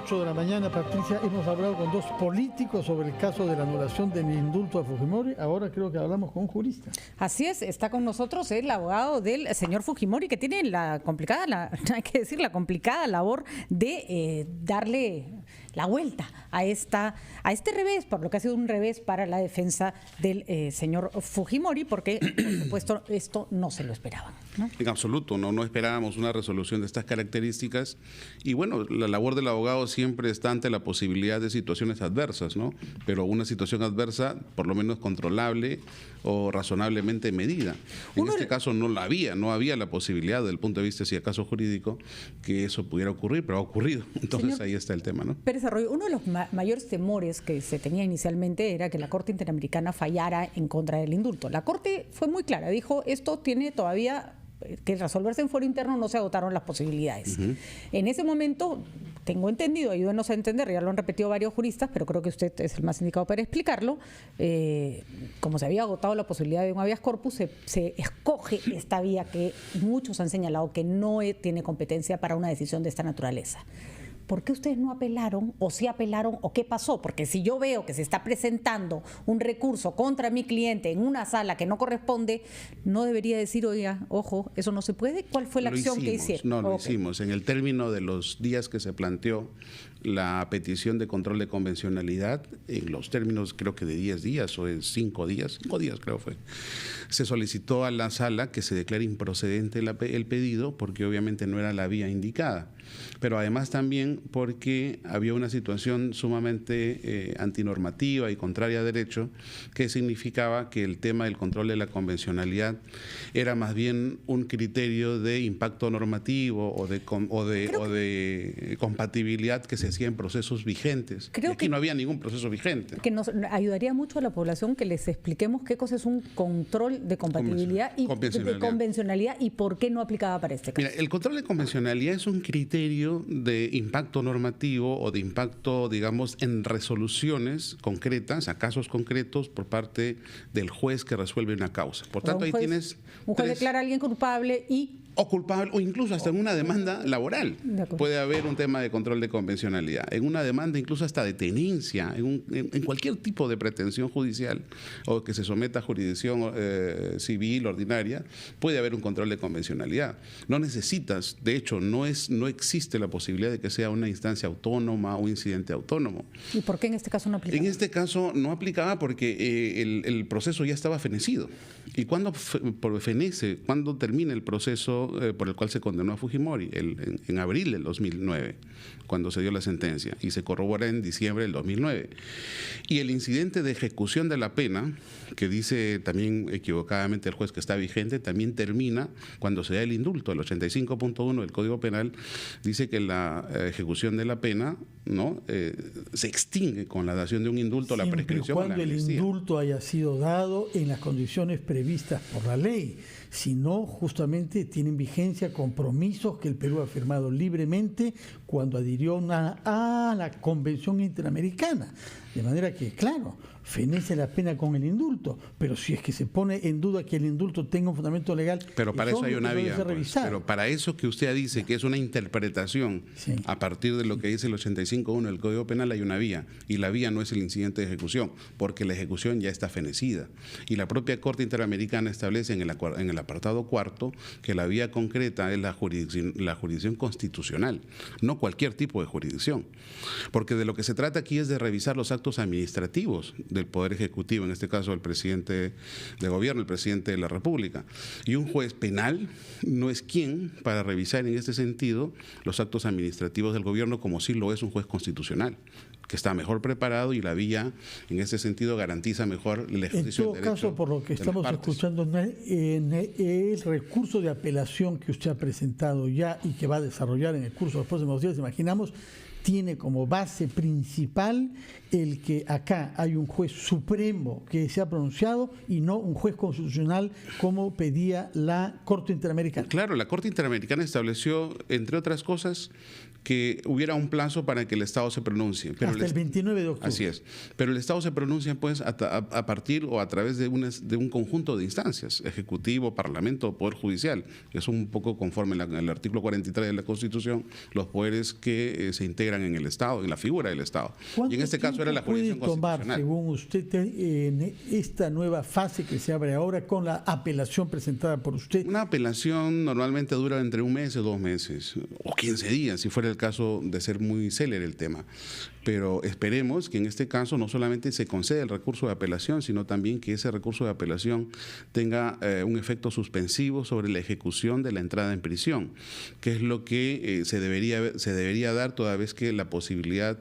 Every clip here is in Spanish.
8 de la mañana, Patricia, hemos hablado con dos políticos sobre el caso de la anulación del indulto a Fujimori. Ahora creo que hablamos con un jurista. Así es, está con nosotros el abogado del señor Fujimori, que tiene la complicada, hay que decir, la complicada labor de darle la vuelta a este revés, por lo que ha sido un revés para la defensa del señor Fujimori, porque, por supuesto, esto no se lo esperaban, ¿no? En absoluto, no esperábamos una resolución de estas características. Y bueno, la labor del abogado siempre está ante la posibilidad de situaciones adversas, ¿no? Pero una situación adversa, por lo menos controlable o razonablemente medida. En este caso no había la posibilidad, desde el punto de vista, si acaso jurídico, que eso pudiera ocurrir, pero ha ocurrido. Entonces Señor ahí está el tema, ¿no? Pérez Arroyo, uno de los mayores temores que se tenía inicialmente era que la Corte Interamericana fallara en contra del indulto. La Corte fue muy clara, dijo, esto tiene todavía que resolverse en foro interno, no se agotaron las posibilidades. En ese momento, tengo entendido, ayúdenos a entender, ya lo han repetido varios juristas, pero creo que usted es el más indicado para explicarlo, como se había agotado la posibilidad de un habeas corpus, se escoge esta vía que muchos han señalado que no tiene competencia para una decisión de esta naturaleza. ¿Por qué ustedes no apelaron o sí apelaron o qué pasó? Porque si yo veo que se está presentando un recurso contra mi cliente en una sala que no corresponde, no debería decir, oiga, ojo, eso no se puede. ¿Cuál fue la acción que hicieron? No, lo hicimos. En el término de los días que se planteó la petición de control de convencionalidad, en los términos creo que de 10 días o de 5 días creo fue, se solicitó a la sala que se declare improcedente el pedido porque obviamente no era la vía indicada, pero además también porque había una situación sumamente antinormativa y contraria a derecho, que significaba que el tema del control de la convencionalidad era más bien un criterio de impacto normativo o de compatibilidad que se hacía en procesos vigentes. Creo aquí que no había ningún proceso vigente. Que nos ayudaría mucho a la población que les expliquemos qué cosa es un control de compatibilidad y de convencionalidad y por qué no aplicaba para este caso. Mira, el control de convencionalidad es un criterio de impacto normativo o de impacto, digamos, en resoluciones concretas, a casos concretos por parte del juez que resuelve una causa. Por tanto, ahí tienes... Un juez declara a alguien culpable o culpable, o incluso hasta en una demanda laboral puede haber un tema de control de convencionalidad. En una demanda incluso hasta de tenencia, en cualquier tipo de pretensión judicial o que se someta a jurisdicción civil ordinaria, puede haber un control de convencionalidad. No necesitas, de hecho, no existe la posibilidad de que sea una instancia autónoma o un incidente autónomo. ¿Y por qué en este caso no aplicaba? En este caso no aplicaba porque el proceso ya estaba fenecido. ¿Y cuándo fenece? ¿Cuándo termina el proceso por el cual se condenó a Fujimori? En abril del 2009, cuando se dio la sentencia, y se corrobora en diciembre del 2009. Y el incidente de ejecución de la pena, que dice también equivocadamente el juez que está vigente, también termina cuando se da el indulto. El 85.1 del Código Penal dice que la ejecución de la pena se extingue con la dación de un indulto, la prescripción. Cuando el indulto haya sido dado en las condiciones previstas por la ley, si no, justamente tienen vigencia compromisos que el Perú ha firmado libremente cuando adhirió a la Convención Interamericana. De manera que, claro, fenece la pena con el indulto, pero si es que se pone en duda que el indulto tenga un fundamento legal... Pero para eso hay una vía, pero para eso que usted dice que es una interpretación a partir de lo que dice el 85.1 del Código Penal, hay una vía, y la vía no es el incidente de ejecución, porque la ejecución ya está fenecida. Y la propia Corte Interamericana establece en el apartado cuarto que la vía concreta es la jurisdicción constitucional, no cualquier tipo de jurisdicción, porque de lo que se trata aquí es de revisar los actos administrativos del Poder Ejecutivo, en este caso el presidente de gobierno, el presidente de la República. Y un juez penal no es quien para revisar en este sentido los actos administrativos del gobierno, como sí lo es un juez constitucional, que está mejor preparado y la vía en ese sentido garantiza mejor el ejercicio del derecho. En todo caso, por lo que estamos escuchando, en el recurso de apelación que usted ha presentado ya y que va a desarrollar en el curso de los próximos días, imaginamos, tiene como base principal el que acá hay un juez supremo que se ha pronunciado y no un juez constitucional como pedía la Corte Interamericana. Claro, la Corte Interamericana estableció, entre otras cosas, que hubiera un plazo para que el Estado se pronuncie. Pero hasta el 29 de octubre. Así es. Pero el Estado se pronuncia pues a partir o a través de un conjunto de instancias, Ejecutivo, Parlamento, Poder Judicial, que es un poco conforme el artículo 43 de la Constitución, los poderes que se integran en el Estado, en la figura del Estado. Y en este caso era la jurisdicción constitucional. ¿Cuánto puede tomar, según usted, en esta nueva fase que se abre ahora con la apelación presentada por usted? Una apelación normalmente dura entre un mes o 2 meses, o 15 días, si fuera el caso de ser muy célere el tema. Pero esperemos que en este caso no solamente se conceda el recurso de apelación, sino también que ese recurso de apelación tenga un efecto suspensivo sobre la ejecución de la entrada en prisión, que es lo que se debería dar toda vez que la posibilidad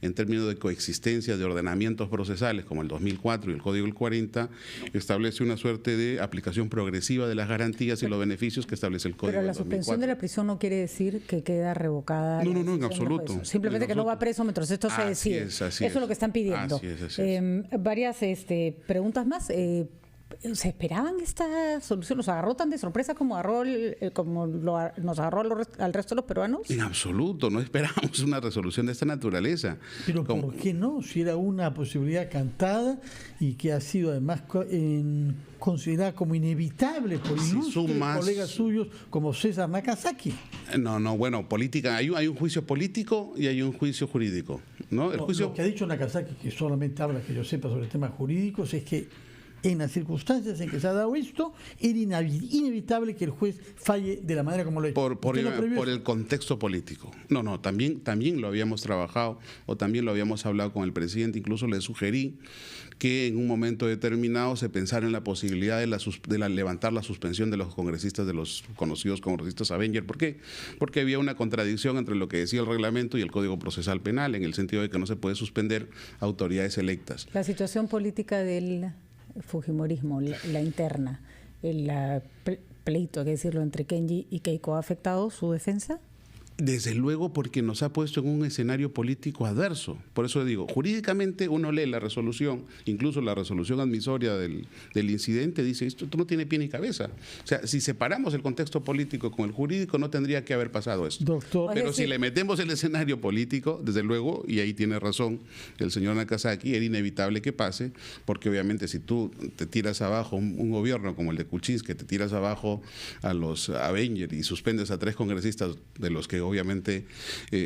en términos de coexistencia de ordenamientos procesales como el 2004 y el Código del 40 establece una suerte de aplicación progresiva de las garantías y los beneficios que establece el Código del 2004. Pero la suspensión de la prisión no quiere decir que queda revocada. No, en absoluto. Simplemente que no va preso mientras esto se decide. Eso es lo que están pidiendo. Así es. Varias preguntas más. ¿Se esperaban esta solución? ¿Nos agarró tan de sorpresa como nos agarró al resto de los peruanos? En absoluto, no esperábamos una resolución de esta naturaleza. Pero ¿por qué no? Si era una posibilidad cantada y que ha sido además considerada como inevitable por ilustres colegas suyos como César Nakazaki. Bueno, política, hay un juicio político y hay un juicio jurídico, ¿no? Lo que ha dicho Nakazaki, que solamente habla, que yo sepa, sobre temas jurídicos, es que en las circunstancias en que se ha dado esto, era inevitable que el juez falle de la manera como lo ha hecho. Por el contexto político. También lo habíamos trabajado o también lo habíamos hablado con el presidente. Incluso le sugerí que en un momento determinado se pensara en la posibilidad de levantar la suspensión de los congresistas, de los conocidos congresistas Avenger. ¿Por qué? Porque había una contradicción entre lo que decía el reglamento y el Código Procesal Penal, en el sentido de que no se puede suspender autoridades electas. La situación política del fujimorismo, la interna, el pleito, hay que decirlo, entre Kenji y Keiko, ¿ha afectado su defensa? Desde luego, porque nos ha puesto en un escenario político adverso. Por eso digo, jurídicamente uno lee la resolución, incluso la resolución admisoria del incidente, dice, esto no tiene pie ni cabeza. O sea, si separamos el contexto político con el jurídico, no tendría que haber pasado esto. Doctor, pero si le metemos el escenario político, desde luego, y ahí tiene razón el señor Nakazaki, era inevitable que pase, porque obviamente si tú te tiras abajo un gobierno como el de Kuczynski, que te tiras abajo a los Avengers y suspendes a 3 congresistas de los que obviamente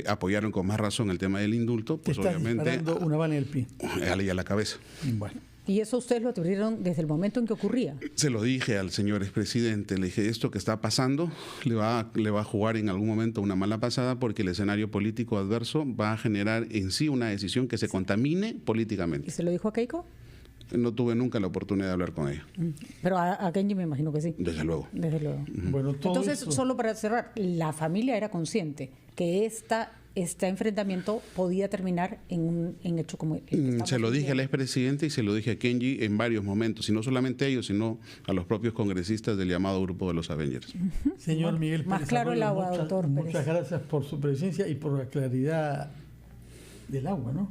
apoyaron con más razón el tema del indulto, pues obviamente disparando una bala en el pie. A la cabeza. Bueno. ¿Y eso ustedes lo atribuyeron desde el momento en que ocurría? Se lo dije al señor expresidente, le dije, esto que está pasando le va a jugar en algún momento una mala pasada, porque el escenario político adverso va a generar en sí una decisión que se contamine políticamente. ¿Y se lo dijo a Keiko? No tuve nunca la oportunidad de hablar con ella. Pero a Kenji me imagino que sí. Desde luego. Desde luego. Bueno, entonces, solo para cerrar, la familia era consciente que este enfrentamiento podía terminar en un hecho como el se lo dije al expresidente y se lo dije a Kenji en varios momentos, y no solamente a ellos, sino a los propios congresistas del llamado grupo de los Avengers. Señor Miguel Pérez, más claro el agua, doctor Pérez. Muchas gracias por su presencia y por la claridad del agua, ¿no?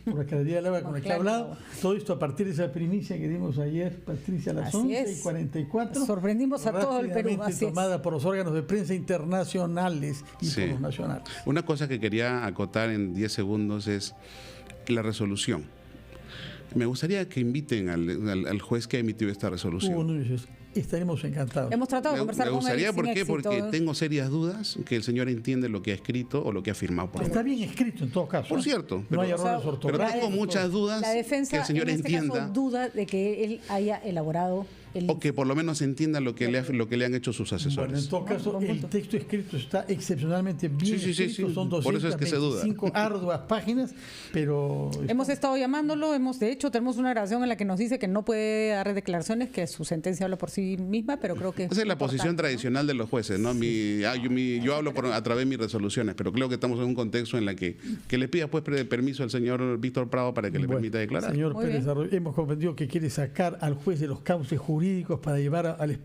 Por la claridad del agua con la que ha hablado. Todo esto a partir de esa primicia que dimos ayer, Patricia, a las 11:44. Sorprendimos a todo el Perú. Tomada por los órganos de prensa internacionales y por los nacionales. Una cosa que quería acotar en 10 segundos es la resolución. Me gustaría que inviten al juez que ha emitido esta resolución. Estaremos encantados. Hemos tratado de conversar con él. Me gustaría, ¿por qué? Porque tengo serias dudas que el señor entiende lo que ha escrito o lo que ha firmado. Está bien escrito en todo caso. Por cierto. No hay errores ortográficos. Pero tengo muchas dudas la defensa, que el señor en este entienda. Caso, duda de que él haya elaborado o que por lo menos entienda lo que le han hecho sus asesores. Bueno, en todo caso, el texto escrito está excepcionalmente bien escrito. Sí. Son por eso es que se duda. 225 arduas páginas, pero... Hemos estado llamándolo, de hecho, tenemos una grabación en la que nos dice que no puede dar declaraciones, que su sentencia habla por sí misma, pero creo que... Esa es la posición tradicional de los jueces, ¿no? Yo hablo a través de mis resoluciones, pero creo que estamos en un contexto en la que le pida pues permiso al señor Víctor Prado para que le permita declarar. Señor Pérez, hemos comprendido que quiere sacar al juez de los cauces jurídicos para llevar al espacio